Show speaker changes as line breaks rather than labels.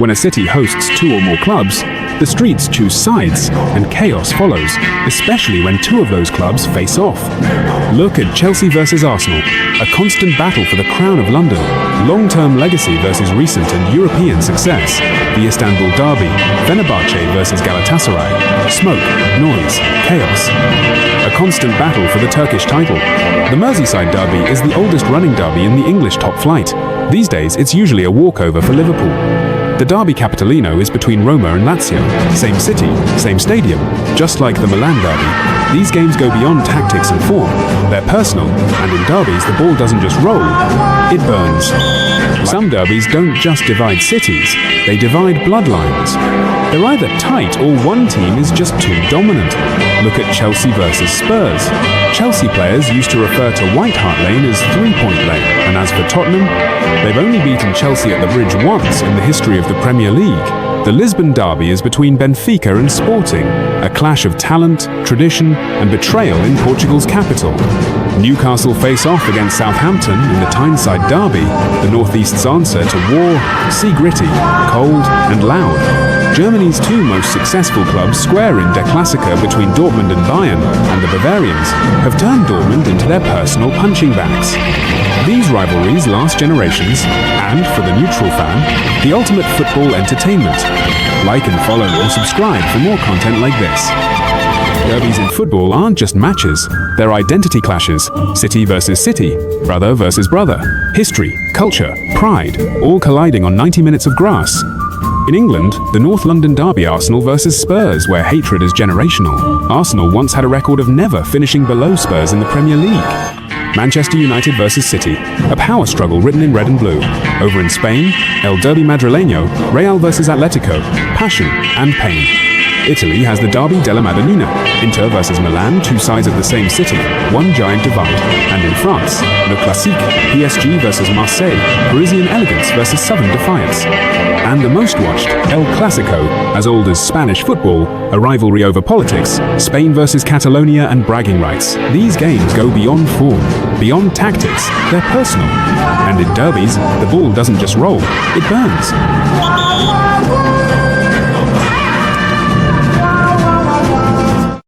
When a city hosts two or more clubs, the streets choose sides and chaos follows, especially when two of those clubs face off. Look at Chelsea versus Arsenal, a constant battle for the crown of London, long-term legacy versus recent and European success. The Istanbul derby, Fenerbahce versus Galatasaray, smoke, noise, chaos. A constant battle for the Turkish title. The Merseyside derby is the oldest running derby in the English top flight. These days, it's usually a walkover for Liverpool. The derby capitalino is between Roma and Lazio. Same city, same stadium. Just like the Milan derby, these games go beyond tactics and form. They're personal, and in derbies the ball doesn't just roll, it burns. Some derbies don't just divide cities, they divide bloodlines. They're either tight or one team is just too dominant. Look at Chelsea versus Spurs. Chelsea players used to refer to White Hart Lane as three-point lane, and as for Tottenham, they've only beaten Chelsea at the Bridge once in the history of the Premier League. The Lisbon derby is between Benfica and Sporting, a clash of talent, tradition, and betrayal in Portugal's capital. Newcastle face off against Southampton in the Tyneside derby, the Northeast's answer to war, sea gritty, cold, and loud. Germany's two most successful clubs square in Der Klassiker between Dortmund and Bayern, and the Bavarians have turned Dortmund into their personal punching bags. These rivalries last generations, and, for the neutral fan, the ultimate football entertainment. Like and follow or subscribe for more content like this. Derbies in football aren't just matches, they're identity clashes, city versus city, brother versus brother, history, culture, pride, all colliding on 90 minutes of grass. In England, the North London derby Arsenal versus Spurs, where hatred is generational. Arsenal once had a record of never finishing below Spurs in the Premier League. Manchester United versus City, a power struggle written in red and blue. Over in Spain, El Derbi Madrileño, Real versus Atletico, passion and pain. Italy has the Derby della Madonnina, Inter versus Milan, two sides of the same city, one giant divide. And in France, Le Classique, PSG versus Marseille, Parisian elegance versus Southern defiance. And the most watched, El Clásico, as old as Spanish football, a rivalry over politics, Spain versus Catalonia and bragging rights. These games go beyond form, beyond tactics, they're personal. And in derbies, the ball doesn't just roll, it burns.